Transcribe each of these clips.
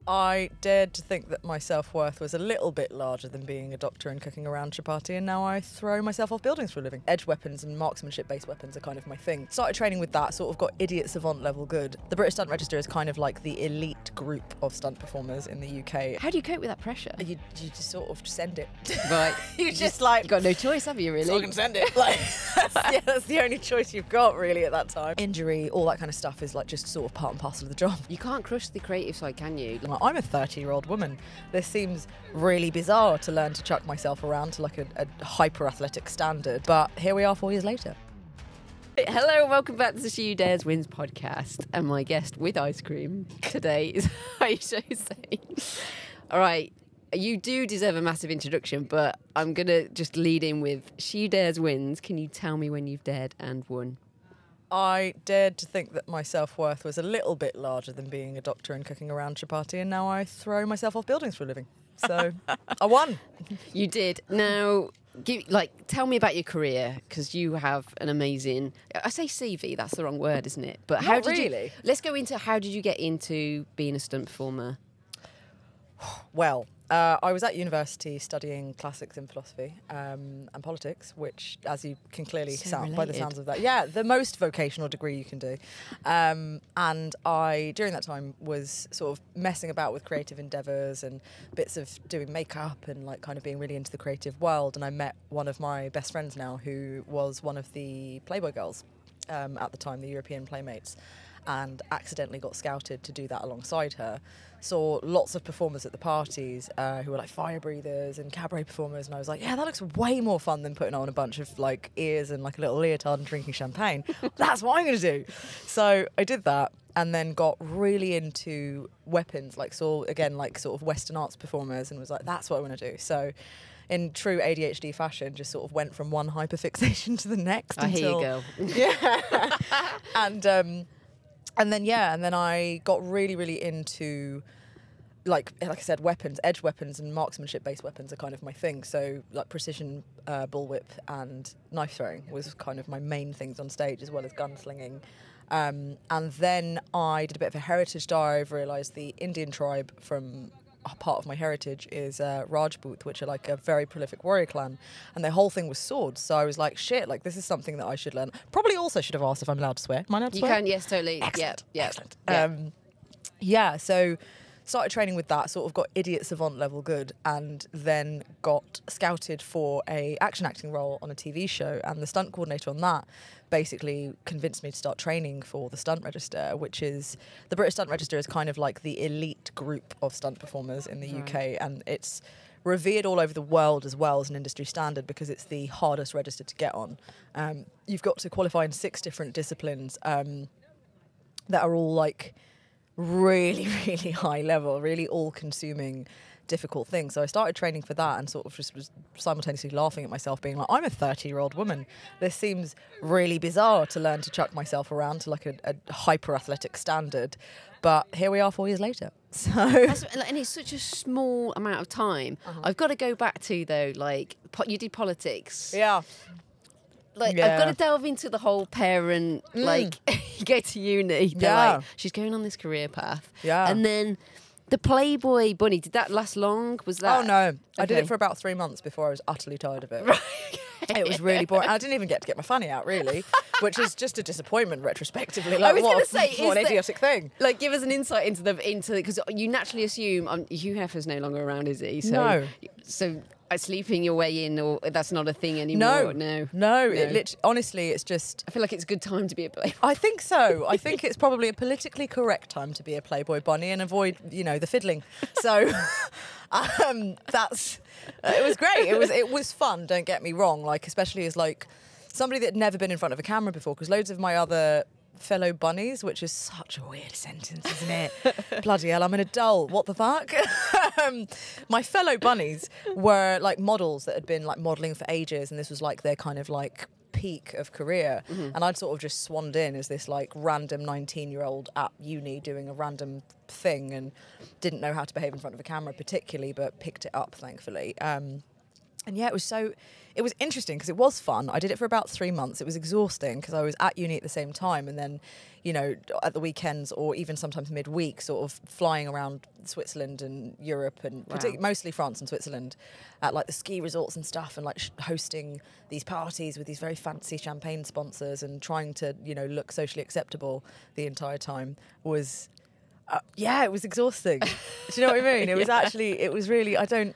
I dared to think that my self-worth was a little bit larger than being a doctor and cooking around chapati, and now I throw myself off buildings for a living. Edge weapons and marksmanship-based weapons are kind of my thing. Started training with that, sort of got idiot savant level good. The British Stunt Register is kind of like the elite group of stunt performers in the UK. How do you cope with that pressure? You just sort of send it. Right. You just like... You've got no choice, have you, really? So I can send it. Like, that's the only choice you've got, really, at that time. Injury, all that kind of stuff is like just sort of part and parcel of the job. You can't crush the creative side, can you? I'm a 30-year-old woman. This seems really bizarre to learn to chuck myself around to like a hyper-athletic standard, but here we are 4 years later. Hello, welcome back to the She Who Dares Wins podcast, and my guest with ice cream today is Ayesha. All right, you do deserve a massive introduction, but I'm going to just lead in with She Who Dares Wins. Can you tell me when you've dared and won? I dared to think that my self-worth was a little bit larger than being a doctor and cooking around chapati, and now I throw myself off buildings for a living. So I won. You did. Now, tell me about your career, because you have an amazing... I say CV, that's the wrong word, isn't it? But how did you... Let's go into how did you get into being a stunt performer? Well, I was at university studying classics in philosophy and politics, which, as you can clearly sound by the sounds of that, yeah, the most vocational degree you can do. And I, during that time, was sort of messing about with creative endeavours and bits of doing makeup and like kind of being really into the creative world. And I met one of my best friends now, who was one of the Playboy girls at the time, the European Playmates, and accidentally got scouted to do that alongside her. Saw lots of performers at the parties who were like fire breathers and cabaret performers, and I was like, yeah, that looks way more fun than putting on a bunch of like ears and like a little leotard and drinking champagne. That's what I'm going to do. So I did that, and then got really into weapons, like saw again like sort of Western arts performers, and was like, that's what I want to do. So in true ADHD fashion, just sort of went from one hyperfixation to the next. I hear you go. Yeah. And then I got really into, like I said, weapons, edge weapons and marksmanship-based weapons are kind of my thing. So like precision bullwhip and knife throwing was kind of my main things on stage, as well as gunslinging. And then I did a bit of a heritage dive, realised the Indian tribe from a part of my heritage is Rajput, which are like a very prolific warrior clan, and their whole thing was swords. So I was like, shit, like this is something that I should learn. Probably also should have asked if I'm allowed to swear. Am I allowed to swear? You can, yes, totally. Excellent. Yeah. Excellent. So started training with that, sort of got idiot savant level good, and then got scouted for a action acting role on a TV show, and the stunt coordinator on that basically convinced me to start training for the Stunt Register, which is the British Stunt Register is kind of like the elite group of stunt performers in the UK, and it's revered all over the world as well as an industry standard because it's the hardest register to get on. You've got to qualify in 6 different disciplines that are all like really high level, really all-consuming difficult things. So I started training for that and sort of just was simultaneously laughing at myself, being like, I'm a 30-year-old woman. This seems really bizarre to learn to chuck myself around to like a hyper-athletic standard. But here we are 4 years later. So And it's such a small amount of time. I've got to go back to, though, like, you did politics. yeah. Like, I've got to delve into the whole parent, like, you go to uni, they're like, she's going on this career path. Yeah. And then the Playboy Bunny, did that last long? Was that? Oh, no. I did it for about 3 months before I was utterly tired of it. It was really boring. I didn't even get to get my fanny out, really, which is just a disappointment reretrospectively. Like, I was going to say, what an idiotic thing. Like, give us an insight into because you naturally assume Hugh Hefner's no longer around, is he? So, no. So sleeping your way in, or that's not a thing anymore. No. It honestly, it's just. I feel like it's a good time to be a Playboy. I think so. I think it's probably a politically correct time to be a Playboy bunny and avoid, the fiddling. So. It was great. It was fun. Don't get me wrong. Like, especially as like somebody that had never been in front of a camera before, because loads of my other fellow bunnies, which is such a weird sentence, isn't it? Bloody hell, I'm an adult. What the fuck? My fellow bunnies were like models that had been like modelling for ages, and this was like their kind of like peak of career. And I'd sort of just swanned in as this like random 19-year-old at uni doing a random thing and didn't know how to behave in front of a camera particularly, but picked it up, thankfully. And yeah, it was interesting because it was fun. I did it for about 3 months. It was exhausting because I was at uni at the same time, and then, you know, at the weekends or even sometimes midweek, sort of flying around Switzerland and Europe and mostly France and Switzerland at like the ski resorts and stuff, and like hosting these parties with these very fancy champagne sponsors and trying to, you know, look socially acceptable the entire time was, it was exhausting. Do you know what I mean? It was actually, it was really, I don't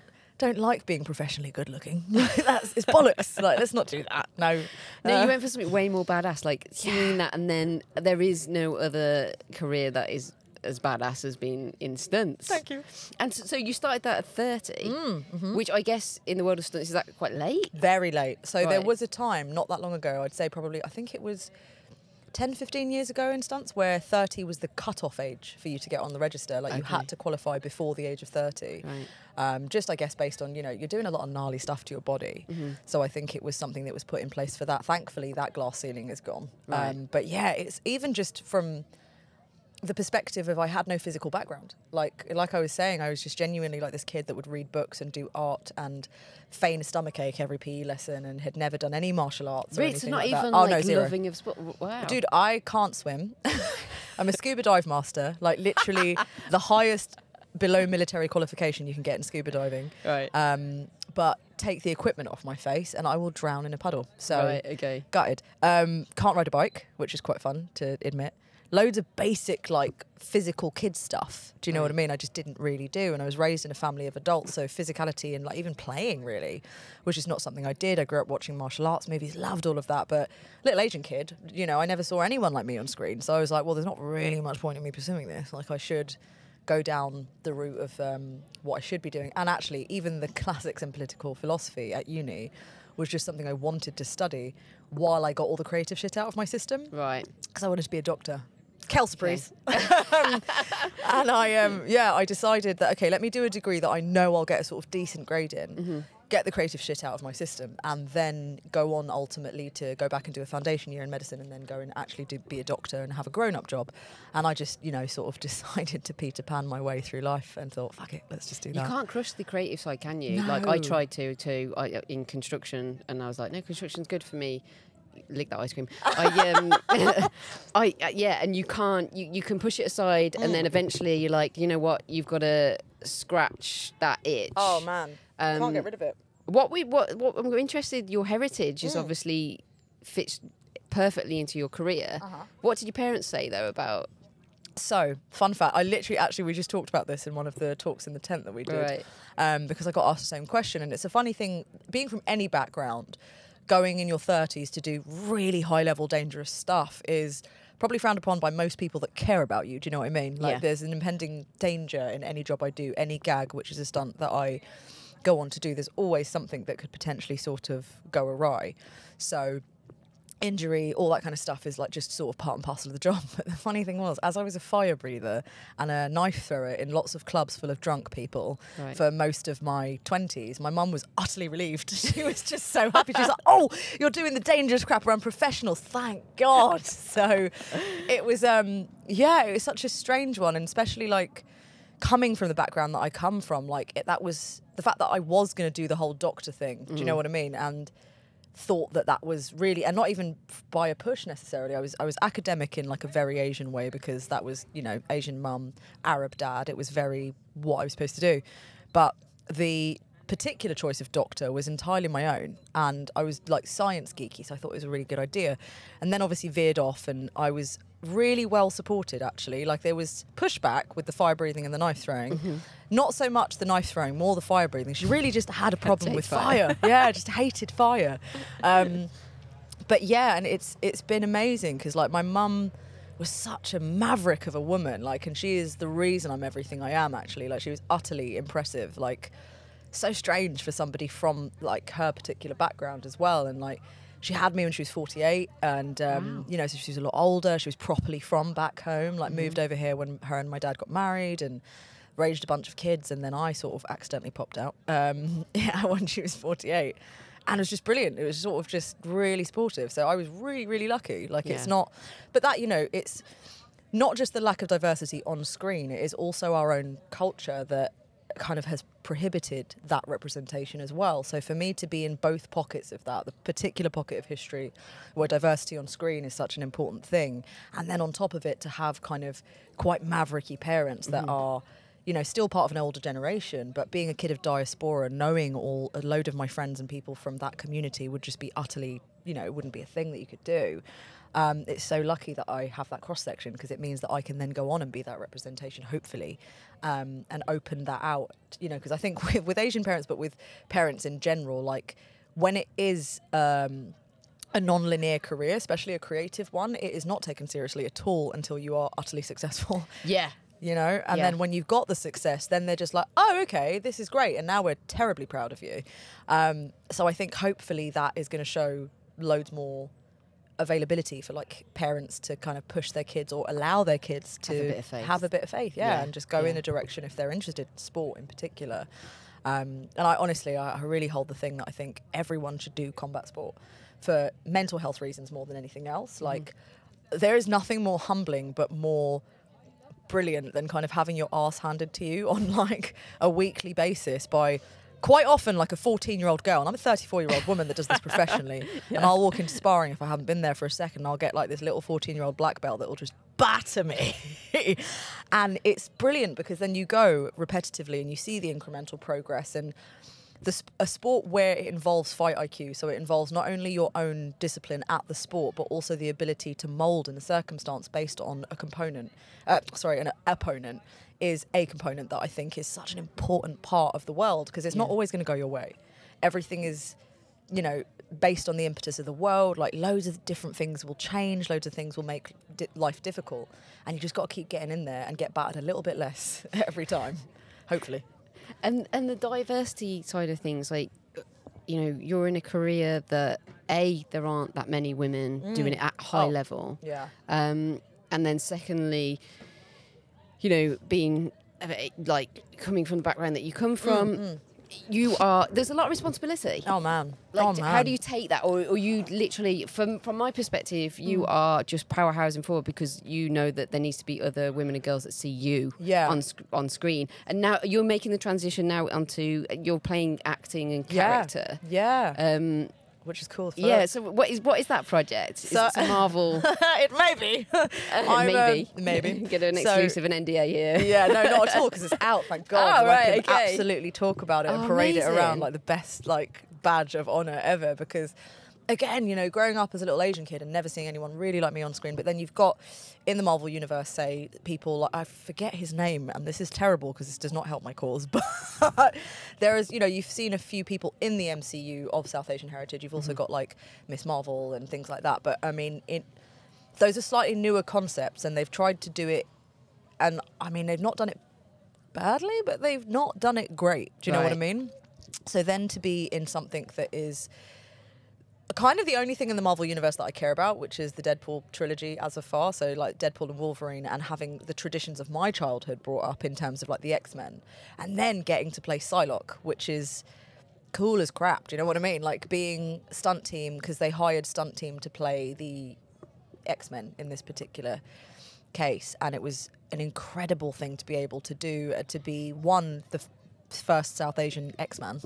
like being professionally good looking. It's bollocks. Like, let's not do that. No. No, you went for something way more badass, like singing that, and then there is no other career that is as badass as being in stunts. Thank you. And so you started that at 30, which I guess in the world of stunts, is that quite late? Very late. So there was a time, not that long ago, I'd say probably, I think it was 10, 15 years ago in stunts, where 30 was the cut-off age for you to get on the register. Like, you had to qualify before the age of 30. Right. Just, I guess, based on, you know, you're doing a lot of gnarly stuff to your body. So I think it was something that was put in place for that. Thankfully, that glass ceiling is gone. Right. But yeah, it's even just from the perspective of I had no physical background. Like I was saying, I was just genuinely like this kid that would read books and do art and feign a stomachache every PE lesson and had never done any martial arts or anything like that. Not even like loving of sport. Wow. Dude, I can't swim. I'm a scuba dive master, like literally the highest below military qualification you can get in scuba diving. Right. But take the equipment off my face and I will drown in a puddle. So gutted. Can't ride a bike, which is quite fun to admit. Loads of basic, like, physical kid stuff. Do you know what I mean? I just didn't really do. And I was raised in a family of adults, so physicality and, like, even playing, really, was just not something I did. I grew up watching martial arts movies, loved all of that. But little Asian kid, you know, I never saw anyone like me on screen. So I was like, well, there's not really much point in me pursuing this. Like, I should go down the route of what I should be doing. And actually, even the classics in political philosophy at uni was just something I wanted to study while I got all the creative shit out of my system. Right. Because I wanted to be a doctor. Kelsey's. And I decided that, okay, let me do a degree that I know I'll get a sort of decent grade in, get the creative shit out of my system, and then go on ultimately to go back and do a foundation year in medicine and then go and actually be a doctor and have a grown-up job. And I just, you know, sort of decided to Peter Pan my way through life and thought, fuck it, let's just do that. You can't crush the creative side, can you? No. Like, I tried to in construction, and I was like, no, construction's good for me. Lick that ice cream. And you can't. You can push it aside, and then eventually you're like, you know what? You've got to scratch that itch. Oh man, can't get rid of it. What I'm interested. Your heritage is obviously fits perfectly into your career. What did your parents say though about? So, fun fact, we just talked about this in one of the talks in the tent that we did, because I got asked the same question, and it's a funny thing, being from any background, going in your 30s to do really high-level, dangerous stuff is probably frowned upon by most people that care about you. Do you know what I mean? Like, there's an impending danger in any job I do, any gag, which is a stunt that I go on to do. There's always something that could potentially sort of go awry. So injury, all that kind of stuff is like just sort of part and parcel of the job. But the funny thing was, as I was a fire breather and a knife thrower in lots of clubs full of drunk people for most of my 20s, my mum was utterly relieved. She was just so happy. She was like, oh, you're doing the dangerous crap around professionals, thank God. So it was, it was such a strange one, and especially like coming from the background that I come from, like that was the fact that I was going to do the whole doctor thing. Do you know what I mean? And thought that was really, and not even by a push necessarily. I was academic in like a very Asian way, because that was, you know, Asian mum, Arab dad. It was very what I was supposed to do. But the particular choice of doctor was entirely my own, and I was like science geeky, so I thought it was a really good idea. And then obviously veered off, and I was really well supported actually. Like, there was pushback with the fire breathing and the knife throwing. Not so much the knife throwing, more the fire breathing. She really just had a problem with fire. Yeah, just hated fire. But yeah, and it's been amazing, because like my mum was such a maverick of a woman, like, and she is the reason I'm everything I am actually. Like, she was utterly impressive, like so strange for somebody from like her particular background as well. And like, she had me when she was 48, and you know, so she was a lot older. She was properly from back home, like moved over here when her and my dad got married and raised a bunch of kids, and then I sort of accidentally popped out when she was 48, and it was just brilliant. It was sort of just really supportive. So I was really, really lucky. Like, it's not, but that, you know, it's not just the lack of diversity on screen. It is also our own culture that kind of has prohibited that representation as well. So for me to be in both pockets of that, the particular pocket of history where diversity on screen is such an important thing, and then on top of it to have kind of quite mavericky parents that are, you know, still part of an older generation, but being a kid of diaspora, knowing a load of my friends and people from that community would just be utterly, you know, it wouldn't be a thing that you could do. It's so lucky that I have that cross-section, because it means that I can then go on and be that representation, hopefully, and open that out, you know, because I think with Asian parents, but with parents in general, like when it is a non-linear career, especially a creative one, it is not taken seriously at all until you are utterly successful. Yeah. You know, and then when you've got the success, then they're just like, oh, okay, this is great. And now we're terribly proud of you. So I think hopefully that is going to show loads more availability for like parents to kind of push their kids or allow their kids to have a bit of faith, and just go in a direction if they're interested in sport in particular. And I honestly, I really hold the thing that I think everyone should do combat sport for mental health reasons more than anything else. Like, there is nothing more humbling but more brilliant than kind of having your arse handed to you on like a weekly basis by quite often like a 14-year-old girl, and I'm a 34-year-old woman that does this professionally, and I'll walk into sparring if I haven't been there for a second, and I'll get like this little 14-year-old black belt that will just batter me. And it's brilliant because then you go repetitively and you see the incremental progress, and a sport where it involves fight IQ, so it involves not only your own discipline at the sport, but also the ability to mould in the circumstance based on an opponent, is a component that I think is such an important part of the world, because it's not always going to go your way. Everything is, you know, based on the impetus of the world. Like, loads of different things will change, loads of things will make life difficult, and you just got to keep getting in there and get battered a little bit less every time, hopefully. And the diversity side of things, like, you know, you're in a career that there aren't that many women doing it at high level. Yeah. And then secondly, you know, being like coming from the background that you come from, there's a lot of responsibility. Oh man. Like, how do you take that? Or you literally, from my perspective, you are just powerhousing forward because you know that there needs to be other women and girls that see you on screen. And now you're making the transition now onto, you're playing acting and character. Yeah. Which is cool. So what is that project? Is it a Marvel? It may be. Maybe. Get an exclusive and NDA here. Yeah, no, not at all, because it's out, thank God. Oh, right, I can absolutely talk about it and parade it around like the best like badge of honour ever, because again, you know, growing up as a little Asian kid and never seeing anyone really like me on screen, but then you've got in the Marvel universe, say, people like, I forget his name, and this is terrible because this does not help my cause, but there is, you know, you've seen a few people in the MCU of South Asian heritage. You've also got like Miss Marvel and things like that, but I mean, those are slightly newer concepts, and they've tried to do it, and I mean, they've not done it badly, but they've not done it great. Do you know what I mean? So then to be in something that is kind of the only thing in the Marvel universe that I care about, which is the Deadpool trilogy as of far, so like Deadpool and Wolverine, and having the traditions of my childhood brought up in terms of like the X-Men, and then getting to play Psylocke, which is cool as crap. Do you know what I mean? Like being stunt team, because they hired stunt team to play the X-Men in this particular case, and it was an incredible thing to be able to do, to be the first South Asian X-Man,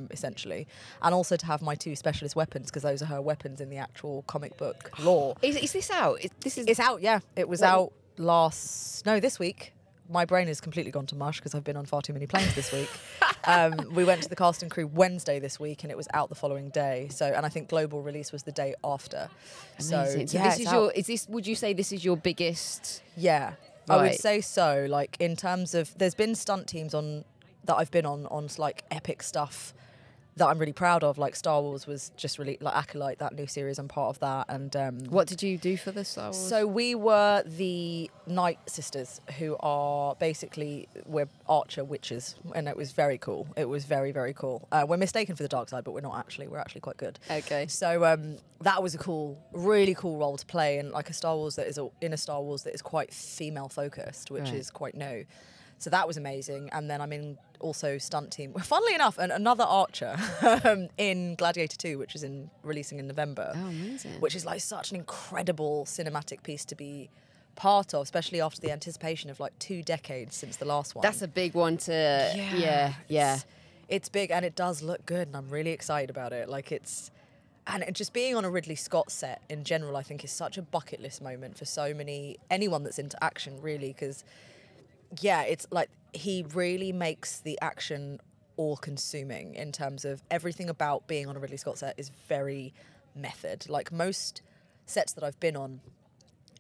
essentially, and also to have my two specialist weapons, because those are her weapons in the actual comic book lore. Is this out? It's out, yeah. It was out this week. My brain has completely gone to mush because I've been on far too many planes this week. We went to the cast and crew Wednesday this week, and it was out the following day. So, and I think global release was the day after. Amazing. So yeah, would you say this is your biggest? Yeah, right. I would say so. Like, in terms of, there's been stunt teams that I've been on like epic stuff that I'm really proud of. Like Star Wars was just really, like Acolyte, that new series, I'm part of that. And what did you do for the Star Wars? So we were the Night Sisters, who are basically, we're archer witches, and it was very cool. It was very, very cool. We're mistaken for the dark side, but we're not actually. We're actually quite good. Okay. So that was a really cool role to play, and like a Star Wars that is quite female focused, which is quite new. So that was amazing. And then I'm in also stunt team. Funnily enough, another archer in Gladiator 2, which is releasing in November. Oh, amazing. Which is like such an incredible cinematic piece to be part of, especially after the anticipation of like 2 decades since the last one. That's a big one to, yeah. It's big and it does look good, and I'm really excited about it. Like and just being on a Ridley Scott set in general, I think is such a bucket list moment for anyone that's into action, really, because it's like he really makes the action all-consuming in terms of everything about being on a Ridley Scott set is very method. Like most sets that I've been on,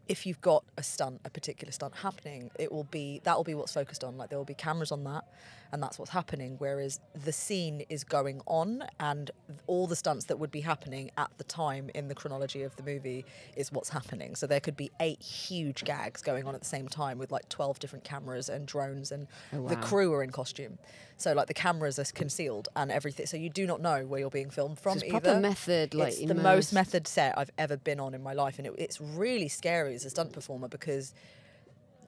if you've got a particular stunt happening, that will be what's focused on. Like there will be cameras on that, and that's what's happening. Whereas the scene is going on, and all the stunts that would be happening at the time in the chronology of the movie is what's happening. So there could be 8 huge gags going on at the same time with like 12 different cameras and drones, and the crew are in costume. So like the cameras are concealed and everything. So you do not know where you're being filmed from either. It's proper method, like it's the most method set I've ever been on in my life, and it's really scary as a stunt performer because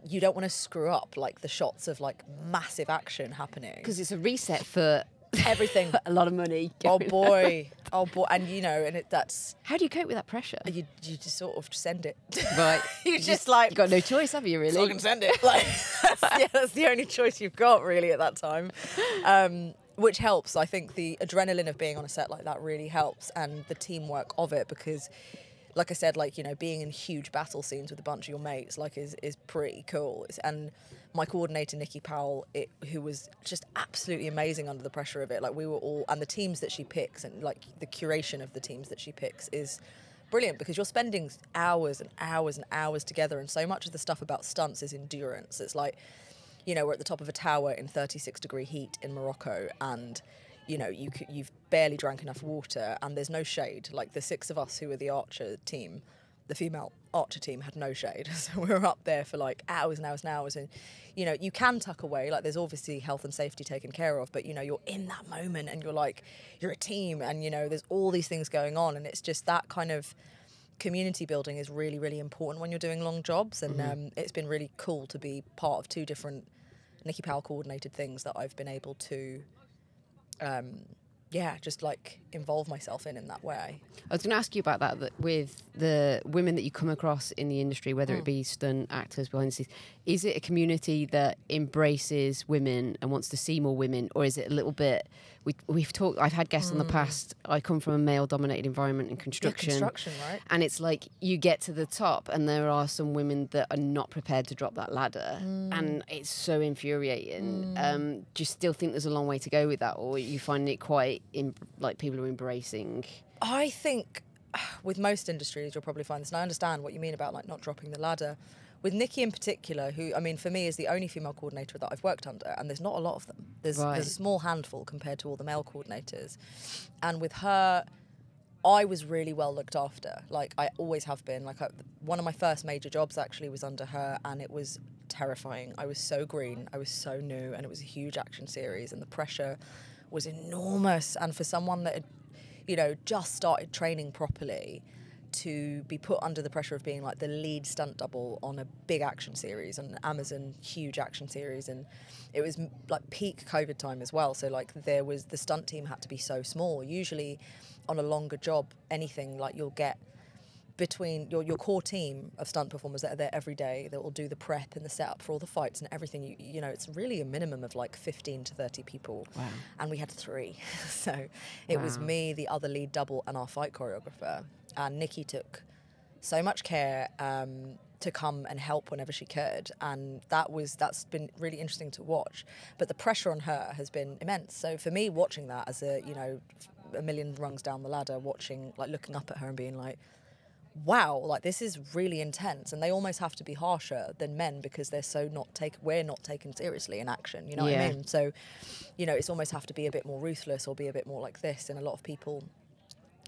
you don't want to screw up like the shots of like massive action happening, because it's a reset for everything. A lot of money. Oh boy, and that's how do you cope with that pressure? You just sort of send it, right? you just like you got no choice, have you? Really, so I can send it. Like that's the only choice you've got really at that time. Which helps. I think the adrenaline of being on a set like that really helps, and the teamwork of it, because like I said, like, being in huge battle scenes with a bunch of your mates, like, is pretty cool. And my coordinator, Nikki Powell, who was just absolutely amazing under the pressure of it. Like, we were all, and the teams that she picks and, like, the curation of the teams that she picks is brilliant, because you're spending hours and hours and hours together, and so much of the stuff about stunts is endurance. It's like, we're at the top of a tower in 36-degree heat in Morocco, and you've barely drank enough water, and there's no shade. Like the 6 of us who were the archer team, the female archer team, had no shade. So we were up there for like hours and hours and hours. And, you can tuck away. Like there's obviously health and safety taken care of, but, you're in that moment and you're a team, and, there's all these things going on. And it's just that kind of community building is really, really important when you're doing long jobs. And it's been really cool to be part of 2 different Nikki Powell coordinated things that I've been able to just like involve myself in that way. I was going to ask you about that with the women that you come across in the industry, whether it be stunt actors behind the scenes. Is it a community that embraces women and wants to see more women, or is it a little bit? We've talked. I've had guests in the past. I come from a male-dominated environment in construction. Yeah, construction, right? And it's like you get to the top, and there are some women that are not prepared to drop that ladder, and it's so infuriating. Do you still think there's a long way to go with that, or you find it quite like people are embracing? I think with most industries you'll probably find this, and I understand what you mean about like not dropping the ladder. With Nikki in particular, who, I mean, for me is the only female coordinator that I've worked under, and there's not a lot of them. There's a small handful compared to all the male coordinators. And with her, I was really well looked after. Like, I always have been. Like, one of my first major jobs actually was under her, and it was terrifying. I was so green, I was so new, and it was a huge action series, and the pressure was enormous. And for someone that had, just started training properly, to be put under the pressure of being like the lead stunt double on a big action series, an Amazon huge action series, and it was like peak COVID time as well. So like the stunt team had to be so small. Usually on a longer job, anything like you'll get between your core team of stunt performers that are there every day, that will do the prep and the setup for all the fights and everything. It's really a minimum of like 15 to 30 people. Wow. And we had 3. So it was me, the other lead double, and our fight choreographer. And Nikki took so much care to come and help whenever she could, and that's been really interesting to watch. But the pressure on her has been immense. So for me, watching that as a million rungs down the ladder, watching, like, looking up at her and being like, wow, like, this is really intense. And they almost have to be harsher than men because we're not taken seriously in action, you know what I mean? So, it's almost have to be a bit more ruthless or be a bit more like this. And a lot of people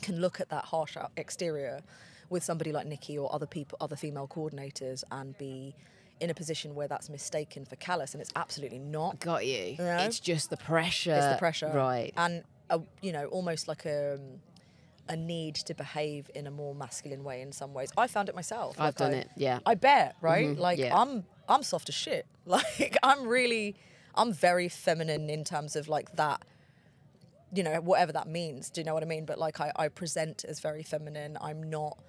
can look at that harsh exterior with somebody like Nikki or other female coordinators and be in a position where that's mistaken for callous, and it's absolutely not. Got you. It's just the pressure. It's the pressure. Right. And, almost like a need to behave in a more masculine way in some ways. I found it myself. I've done it, yeah. I bet, right? Mm-hmm, like, yeah. I'm soft as shit. Like, I'm very feminine in terms of, like, that, whatever that means. Do you know what I mean? But, like, I present as very feminine. I'm not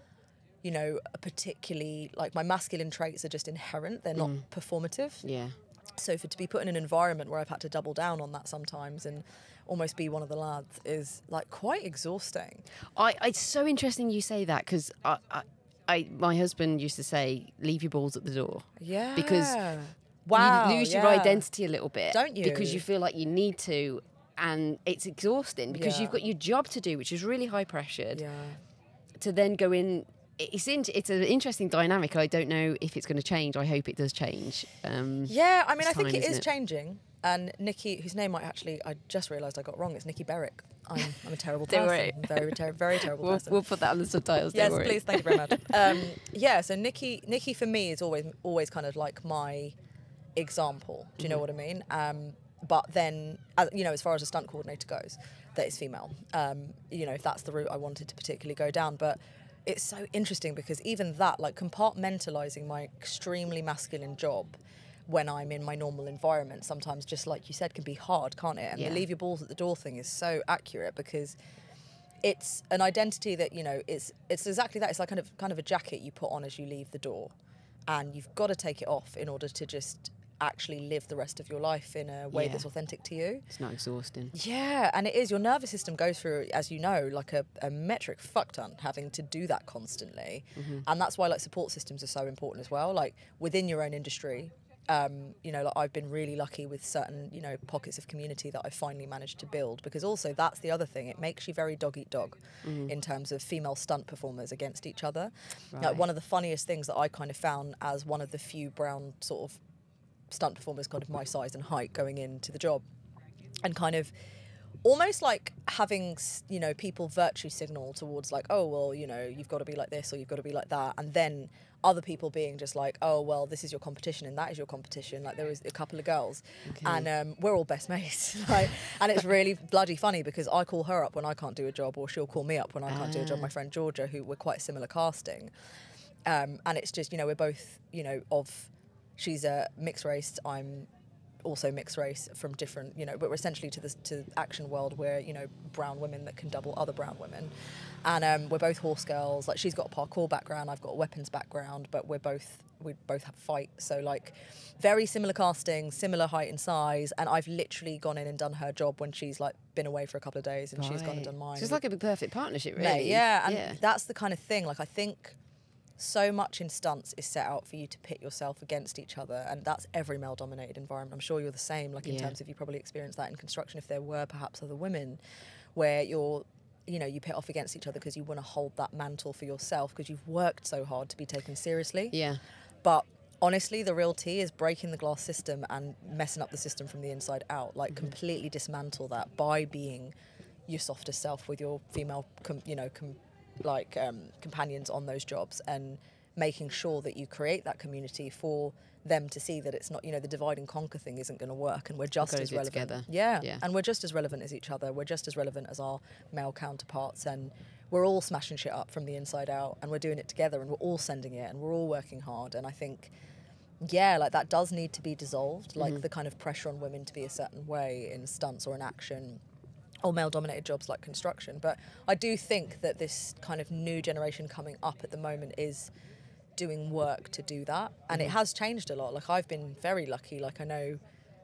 you know, particularly, like, my masculine traits are just inherent. They're not performative. Yeah. So to be put in an environment where I've had to double down on that sometimes and almost be one of the lads is, like, quite exhausting. It's so interesting you say that, because my husband used to say, leave your balls at the door. Yeah. Because wow, you lose your identity a little bit. Don't you? Because you feel like you need to, and it's exhausting, because you've got your job to do, which is really high pressured. Yeah. To then go in, it's an interesting dynamic. I don't know if it's going to change. I hope it does change. Yeah, I mean, I think time, it is isn't it? changing. And Nikki, whose name I just realised I got wrong, it's Nikki Berwick. I'm a terrible Don't person. worry. Very terrible person. We'll put that on the subtitles. Yes, don't worry. please, thank you very much. Yeah, so Nikki for me is always kind of like my example. Do you know what I mean? But then, you know, as far as a stunt coordinator goes, that is female. You know, if that's the route I wanted to particularly go down. But it's so interesting because even that, like, compartmentalising my extremely masculine job when I'm in my normal environment, sometimes, just like you said, can be hard, can't it? And the leave your balls at the door thing is so accurate, because it's an identity that, you know, it's exactly that. It's like kind of a jacket you put on as you leave the door, and you've got to take it off in order to just actually live the rest of your life in a way that's authentic to you. It's not exhausting. Yeah, and it is. Your nervous system goes through, as you know, like a metric fuck ton, having to do that constantly. And that's why, like, support systems are so important as well. Like, within your own industry, you know, like, I've been really lucky with certain, you know, pockets of community that I finally managed to build, because also that's the other thing. It makes you very dog eat dog in terms of female stunt performers against each other. Right. Like, one of the funniest things that I kind of found as one of the few brown sort of stunt performers kind of my size and height going into the job, and kind of almost like having, you know, people virtue signal towards, like, oh, well, you know, you've got to be like this or you've got to be like that, and then other people being just like, oh, well, this is your competition and that is your competition. Like, there was a couple of girls, and we're all best mates. Like, and it's really bloody funny because I call her up when I can't do a job, or she'll call me up when I can't do a job. My friend Georgia, who we're quite similar casting, and it's just, you know, we're both, you know, she's a mixed race, I'm also mixed race from different, you know, but we're essentially to the action world where, you know, brown women that can double other brown women. And we're both horse girls. Like, she's got a parkour background, I've got a weapons background, but we both have fight. So, like, very similar casting, similar height and size. And I've literally gone in and done her job when she's, like, been away for a couple of days, and she's gone and done mine. So it's like a perfect partnership, really. Mate, yeah, and that's the kind of thing. Like, I think so much in stunts is set out for you to pit yourself against each other, and that's every male-dominated environment. I'm sure you're the same, like, in terms of, you probably experienced that in construction, if there were perhaps other women, where you pit off against each other because you want to hold that mantle for yourself because you've worked so hard to be taken seriously. Yeah. But honestly, the real tea is breaking the glass system and messing up the system from the inside out. Like, completely dismantle that by being your softest self with your female, companions on those jobs, and making sure that you create that community for them to see that it's not, you know, the divide and conquer thing isn't going to work, and we're just as relevant together. Yeah, and we're just as relevant as each other. We're just as relevant as our male counterparts, and we're all smashing shit up from the inside out, and we're doing it together, and we're all sending it, and we're all working hard. And I think, yeah, like, that does need to be dissolved, like the kind of pressure on women to be a certain way in stunts or in action or male-dominated jobs like construction. But I do think that this kind of new generation coming up at the moment is doing work to do that, and it has changed a lot. Like, I've been very lucky. Like, I know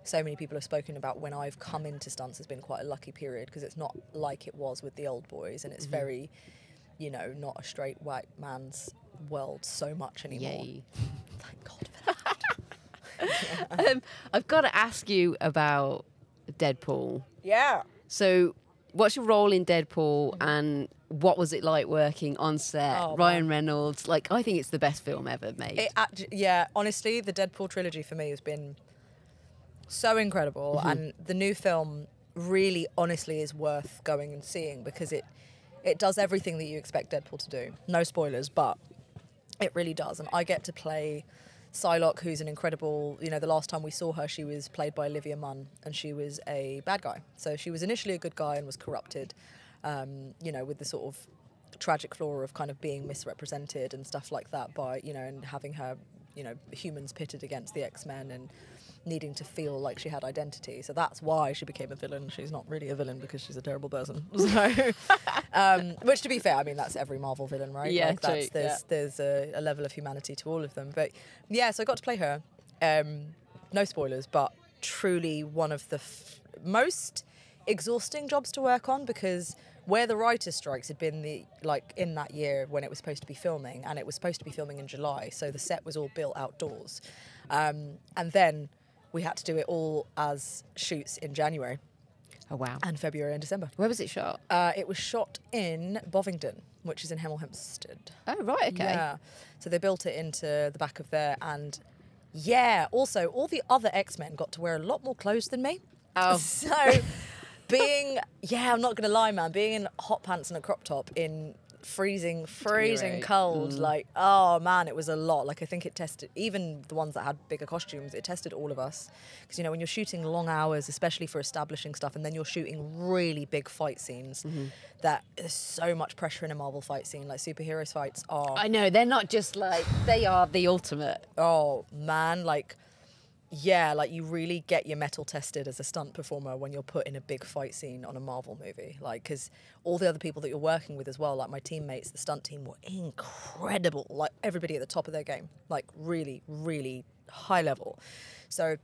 so many people have spoken about when I've come into stunts has been quite a lucky period, because it's not like it was with the old boys, and it's very, you know, not a straight white man's world so much anymore. Yay. Thank God for that. I've got to ask you about Deadpool. Yeah. So, what's your role in Deadpool, and what was it like working on set? Ryan Reynolds, like, I think it's the best film ever made. Yeah, honestly, the Deadpool trilogy for me has been so incredible, and the new film really, honestly, is worth going and seeing, because it does everything that you expect Deadpool to do. No spoilers, but it really does. And I get to play Psylocke, who's an incredible, you know, the last time we saw her, she was played by Olivia Munn, and she was a bad guy. So she was initially a good guy and was corrupted, you know, with the sort of tragic flaw of kind of being misrepresented and stuff like that by, you know, and having her, you know, humans pitted against the X-Men, and needing to feel like she had identity. So that's why she became a villain. She's not really a villain because she's a terrible person. So, which, to be fair, I mean, that's every Marvel villain, right? Yeah, like there's a level of humanity to all of them. But yeah, so I got to play her. No spoilers, but truly one of the most exhausting jobs to work on, because where the writers' strikes had been in that year when it was supposed to be filming, and it was supposed to be filming in July, so the set was all built outdoors. And then we had to do it all as shoots in January. Oh, wow. And February and December. Where was it shot? It was shot in Bovingdon, which is in Hemel Hempstead. Oh, right, okay. Yeah. So they built it into the back of there. And yeah, also, all the other X-Men got to wear a lot more clothes than me. Oh. So I'm not going to lie, man, being in hot pants and a crop top in freezing cold, like, oh man, it was a lot. Like, I think it tested, even the ones that had bigger costumes, it tested all of us. Because, you know, when you're shooting long hours, especially for establishing stuff, and then you're shooting really big fight scenes, that there's so much pressure in a Marvel fight scene. Like, superhero fights are... I know, they're not just like, they are the ultimate. Oh, man, like... Yeah, like, you really get your mettle tested as a stunt performer when you're put in a big fight scene on a Marvel movie. Like, because all the other people that you're working with as well, like my teammates, the stunt team, were incredible. Like, everybody at the top of their game. Like, really, really high level. So...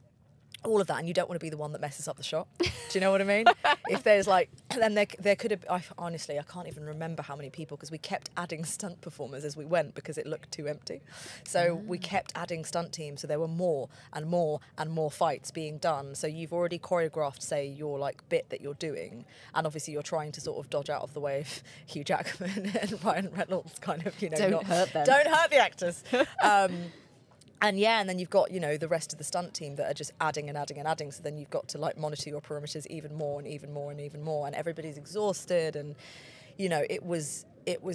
all of that, and you don't want to be the one that messes up the shot. Do you know what I mean? If there's like, then there could have, honestly, I can't even remember how many people, because we kept adding stunt performers as we went because it looked too empty. So we kept adding stunt teams, so there were more and more and more fights being done. So you've already choreographed, say, your like bit that you're doing, and obviously you're trying to sort of dodge out of the way of Hugh Jackman and Ryan Reynolds, kind of, you know, Don't hurt them. Don't hurt the actors. And yeah, and then you've got, you know, the rest of the stunt team that are just adding and adding and adding. So then you've got to like monitor your perimeters even more and even more and even more. And everybody's exhausted. And, you know, it was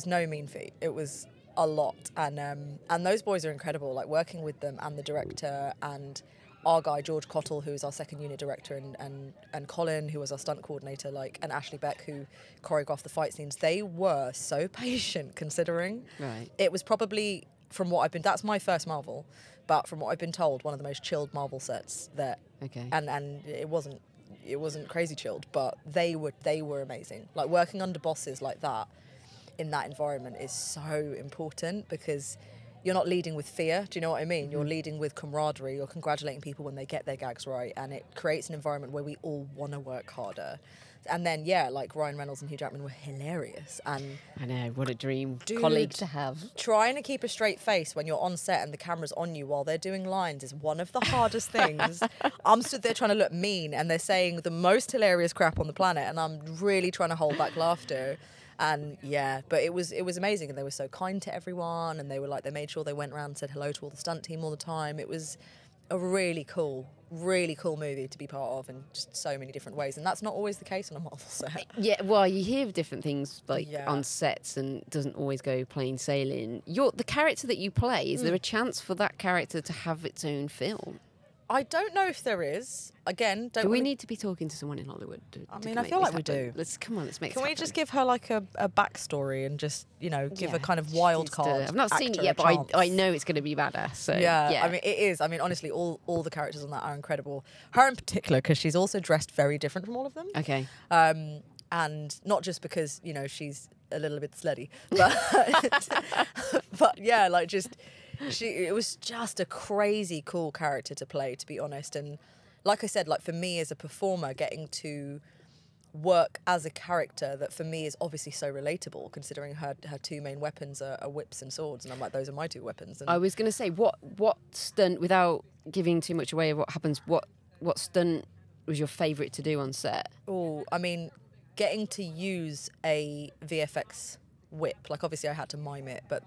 no mean feat. It was a lot. And those boys are incredible, like working with them and the director and our guy, George Cottle, who is our second unit director, and Colin, who was our stunt coordinator, like, and Ashley Beck, who choreographed the fight scenes. They were so patient, considering. Right. It was probably, from what I've been, that's my first Marvel, but from what I've been told, one of the most chilled Marvel sets that. Okay. And it wasn't crazy chilled, but they were amazing. Like, working under bosses like that in that environment is so important, because you're not leading with fear. Do you know what I mean? You're leading with camaraderie. You're congratulating people when they get their gags right, and it creates an environment where we all want to work harder. And then, yeah, like Ryan Reynolds and Hugh Jackman were hilarious. And I know, what a dream colleague to have. Trying to keep a straight face when you're on set and the camera's on you while they're doing lines is one of the hardest things. I'm stood there trying to look mean, and they're saying the most hilarious crap on the planet, and I'm really trying to hold back laughter. And yeah, but it was amazing, and they were so kind to everyone, and they were like, they made sure they went around and said hello to all the stunt team all the time. It was a really cool movie to be part of in just so many different ways, and that's not always the case on a Marvel set. Yeah, well, you hear of different things like on sets, and it doesn't always go plain sailing. The character that you play, is there a chance for that character to have its own film? I don't know if there is. Again, do we need to be talking to someone in Hollywood? I mean, I feel like we do. Let's make this happen. Can we just give her like a backstory and just, you know, give a kind of wild card? I've not seen it yet, but I know it's going to be badass. So yeah, I mean, it is. I mean, honestly, all the characters on that are incredible. Her in particular, because she's also dressed very different from all of them. Okay. And not just because, you know, she's a little bit slutty, but yeah, like just. It was just a crazy cool character to play, to be honest. And like I said, like for me as a performer, getting to work as a character that for me is obviously so relatable, considering her two main weapons are whips and swords, and I'm like, those are my two weapons. And I was going to say, what stunt, without giving too much away of what happens, what stunt was your favourite to do on set? Oh, I mean, getting to use a VFX whip, like obviously I had to mime it, but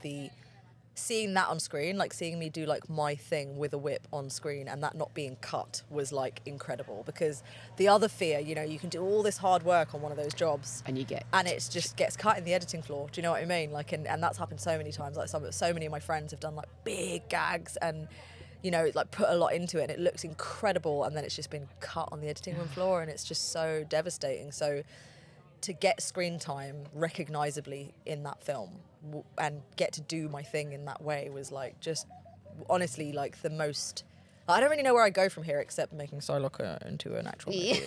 seeing that on screen, like seeing me do like my thing with a whip on screen and that not being cut was like incredible, because the other fear, you know, you can do all this hard work on one of those jobs and it just gets cut in the editing floor. Do you know what I mean? Like, and that's happened so many times. Like so many of my friends have done like big gags and, you know, like put a lot into it and it looks incredible, and then it's just been cut on the editing room floor, and it's just so devastating. So to get screen time recognisably in that film and get to do my thing in that way was like just honestly like the most I don't really know where I go from here except making Psylocke into an actual movie.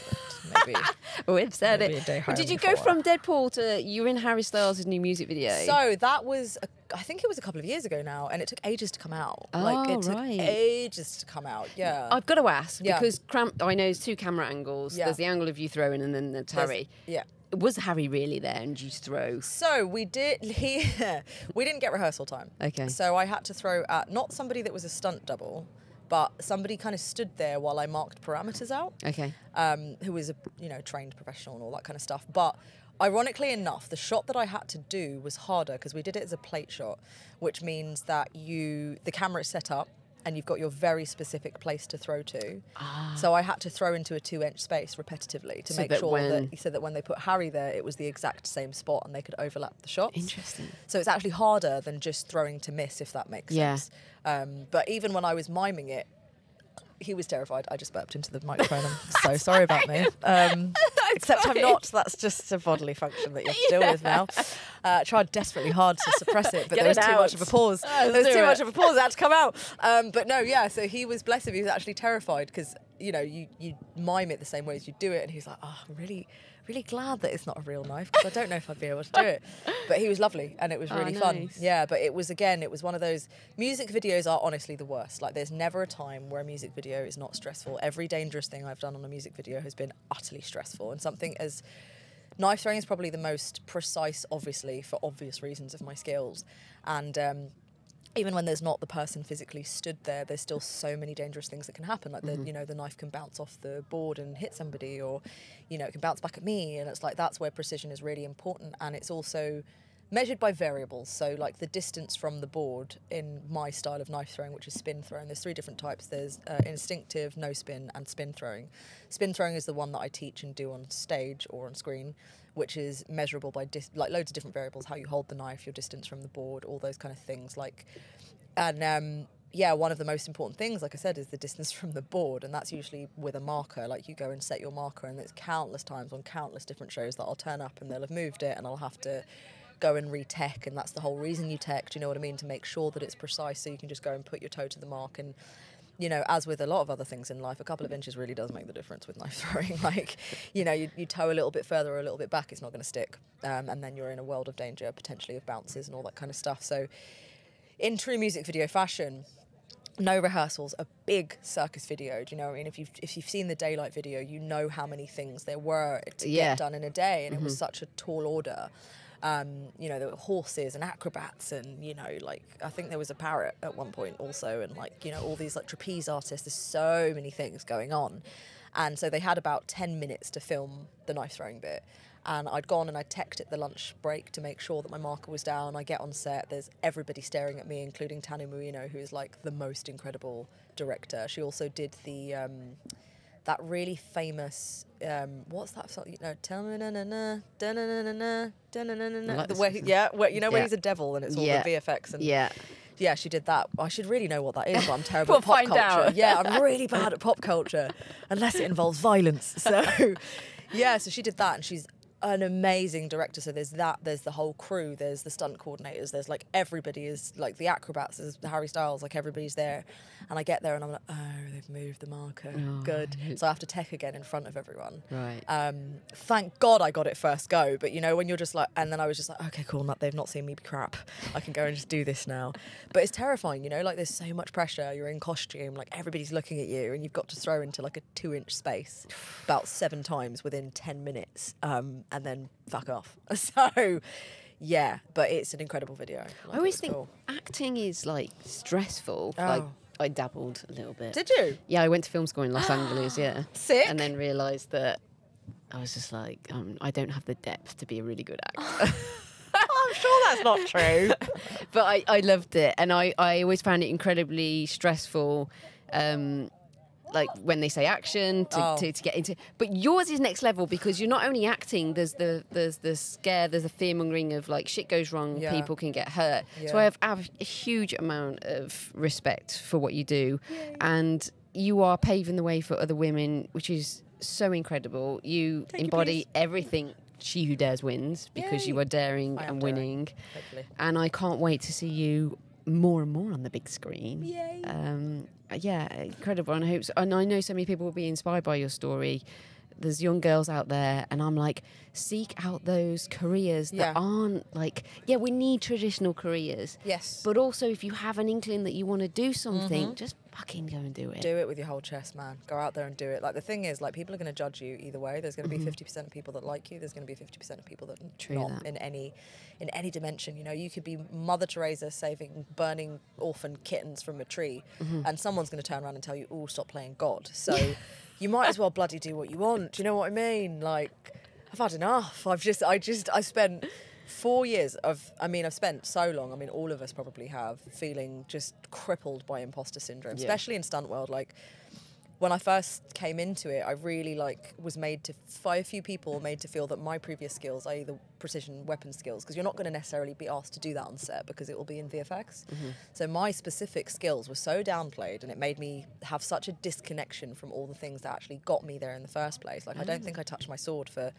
But maybe We've said maybe it. a day higher Did you before. go from Deadpool to you're in Harry Styles' new music video? So that was, I think it was a couple of years ago now, and it took ages to come out. It took right. ages to come out. Yeah. I've got to ask Yeah. because I know there's 2 camera angles. Yeah. There's the angle of you throwing, and then there's Harry. Yeah. Was Harry really there and you throw? So we didn't get rehearsal time. Okay. So I had to throw at not somebody that was a stunt double, but somebody kind of stood there while I marked parameters out. Okay. Who was a trained professional and all that kind of stuff. But ironically enough, the shot that I had to do was harder because we did it as a plate shot, which means that the camera is set up and you've got your very specific place to throw to. So I had to throw into a 2-inch space repetitively to make sure that when they put Harry there, it was the exact same spot and they could overlap the shots. Interesting. So it's actually harder than just throwing to miss, if that makes sense. But even when I was miming it, he was terrified. I just burped into the microphone. I'm so sorry about me. Except I'm not. That's just a bodily function that you have to deal with now. Tried desperately hard to suppress it, but there was too much of a pause. There was too much of a pause. It had to come out. But no, yeah. So he was, bless him, he was actually terrified because, you mime it the same way as you do it. And he's like, oh, I'm really glad that it's not a real knife because I don't know if I'd be able to do it. But he was lovely and it was really fun. Nice. Yeah, but it was one of those, music videos are honestly the worst. Like there's never a time where a music video is not stressful. Every dangerous thing I've done on a music video has been utterly stressful, and something as knife throwing is probably the most precise, obviously, for obvious reasons of my skills. And even when there's not the person physically stood there, there's still so many dangerous things that can happen. Like the knife can bounce off the board and hit somebody, or it can bounce back at me. And it's like that's where precision is really important, and it's also measured by variables. So like the distance from the board in my style of knife throwing, which is spin throwing. There's 3 different types. There's instinctive, no spin, and spin throwing. Spin throwing is the one that I teach and do on stage or on screen, which is measurable by loads of different variables: how you hold the knife, your distance from the board, all those kind of things. One of the most important things, like I said, is the distance from the board, and that's usually with a marker. Like you go and set your marker, and there's countless times on countless different shows that I'll turn up and they'll have moved it, and I'll have to go and re-tech, and that's the whole reason you tech, do you know what I mean? To make sure that it's precise, so you can just go and put your toe to the mark. And as with a lot of other things in life, a couple of inches really does make the difference with knife throwing. Like, you toe a little bit further or a little bit back, it's not going to stick. And then you're in a world of danger, potentially, of bounces and all that kind of stuff. So in true music video fashion, no rehearsals, a big circus video. Do you know what I mean? If you've seen the Daylight video, you know how many things there were to get done in a day, and it was such a tall order. There were horses and acrobats, and I think there was a parrot at one point also, and all these trapeze artists. There's so many things going on, and so they had about 10 minutes to film the knife throwing bit. And I'd gone and I teched at the lunch break to make sure that my marker was down. I get on set, there's everybody staring at me, including Tanu Muino, who is the most incredible director. She also did the that really famous what's that song? Tell me na na na da na na na na da na na na na. Where he's a devil and it's all the VFX and yeah, she did that. I should really know what that is, but I'm terrible at pop culture. Out. Yeah, I'm really bad at pop culture unless it involves violence. So so she did that, and she's an amazing director. So there's the whole crew, there's the stunt coordinators, there's everybody is the acrobats, there's Harry Styles, everybody's there. And I get there and I'm like, oh, they've moved the marker. Good. So I have to tech again in front of everyone. Right. Thank God I got it first go. But when you're just and then I was just like, okay, cool, they've not seen me be crap. I can go and just do this now. But it's terrifying, there's so much pressure. You're in costume, everybody's looking at you, and you've got to throw into a 2-inch space about 7 times within 10 minutes. And then fuck off. So, yeah, but it's an incredible video. I always think acting is stressful. Oh. I dabbled a little bit. Did you? Yeah, I went to film school in Los Angeles, yeah. Sick. And then realised that I was just I don't have the depth to be a really good actor. I'm sure that's not true. But I loved it, and I always found it incredibly stressful. When they say action to get into, but yours is next level because you're not only acting. There's the scare, there's the fear mongering of shit goes wrong, people can get hurt. Yeah. So I have a huge amount of respect for what you do. Yay. And you are paving the way for other women, which is so incredible. You embody everything. She who dares wins, because you are daring and winning. Hopefully. And I can't wait to see you more and more on the big screen. Yay. Yeah, incredible. And I know so many people will be inspired by your story. There's young girls out there, and I'm like, seek out those careers that aren't like, we need traditional careers. Yes. But also, if you have an inkling that you want to do something, just fucking go and do it. Do it with your whole chest, man. Go out there and do it. Like, the thing is, like, people are going to judge you either way. There's going to be 50% of people that like you. There's going to be 50% of people that not in any dimension. You know, you could be Mother Teresa burning orphan kittens from a tree, and someone's going to turn around and tell you, "Oh, stop playing God." So you might as well bloody do what you want. Do you know what I mean? Like, I've had enough. I spent 4 years I've spent so long, all of us probably have, feeling just crippled by imposter syndrome, especially in stunt world. Like, when I first came into it, I really was by a few people made to feel that my previous skills, i.e. the precision weapon skills, because you're not going to necessarily be asked to do that on set because it will be in VFX. So my specific skills were so downplayed, and it made me have such a disconnection from all the things that actually got me there in the first place. Like, I don't think I touched my sword for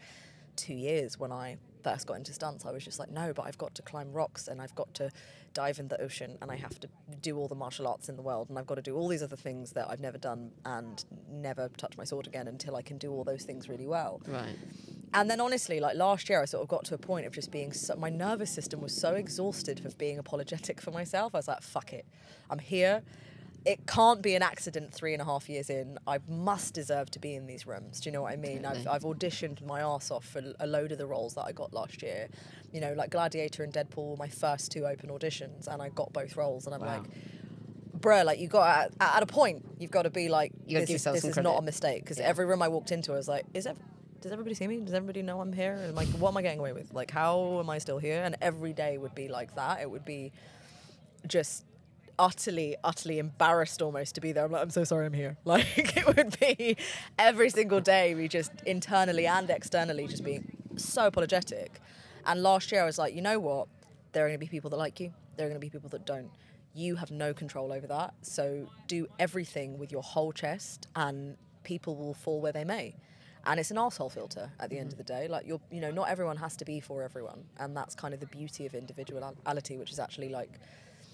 2 years when I first got into stunts. I was just like, no, but I've got to climb rocks, and I've got to dive in the ocean, and I have to do all the martial arts in the world, and I've got to do all these other things that I've never done, and never touch my sword again until I can do all those things really well. Right. And then honestly, like, last year I sort of got to a point of just being my nervous system was so exhausted of being apologetic for myself. I was like, fuck it, I'm here. It can't be an accident 3.5 years in. I must deserve to be in these rooms. Do you know what I mean? I've auditioned my arse off for a load of the roles that I got last year. You know, like Gladiator and Deadpool were my first 2 open auditions, and I got both roles. And I'm like, bruh, like, you got at a point, you've got to be like, this is not a mistake. Because every room I walked into, I was like, does everybody see me? Does everybody know I'm here? And like, what am I getting away with? Like, how am I still here? And every day would be like that. It would be just utterly embarrassed almost to be there. I'm like, I'm so sorry I'm here. Like, it would be every single day we just internally and externally just being so apologetic. And last year I was like, you know what? There are going to be people that like you. There are going to be people that don't. You have no control over that. So do everything with your whole chest, and people will fall where they may. And it's an arsehole filter at the end of the day. Like, not everyone has to be for everyone. And that's kind of the beauty of individuality, which is actually like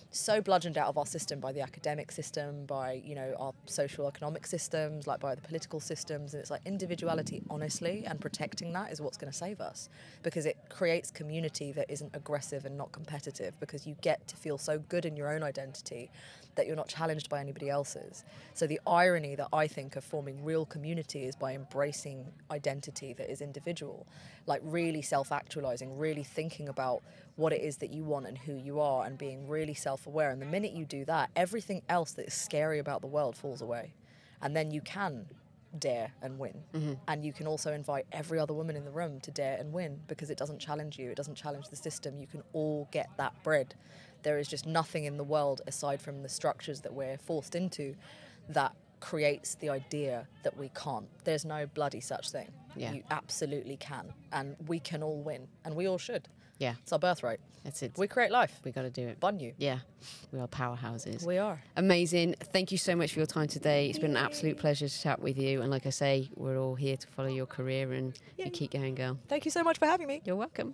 so bludgeoned out of our system by the academic system, by, our social economic systems, like by the political systems. And it's like individuality, honestly, and protecting that is what's going to save us, because it creates community that isn't aggressive and not competitive, because you get to feel so good in your own identity that you're not challenged by anybody else's. So the irony that I think of forming real community is by embracing identity that is individual, like really self-actualizing, really thinking about what it is that you want and who you are, and being really self-aware. And the minute you do that, everything else that is scary about the world falls away. And then you can dare and win. And you can also invite every other woman in the room to dare and win, because it doesn't challenge you, it doesn't challenge the system. You can all get that bread. There is just nothing in the world aside from the structures that we're forced into that creates the idea that we can't. There's no bloody such thing. You absolutely can, and we can all win, and we all should. Yeah. It's our birthright. That's it. We create life. We got to do it. Bun you. Yeah. We are powerhouses. We are. Amazing. Thank you so much for your time today. It's been an absolute pleasure to chat with you. And like I say, we're all here to follow your career, and you keep going, girl. Thank you so much for having me. You're welcome.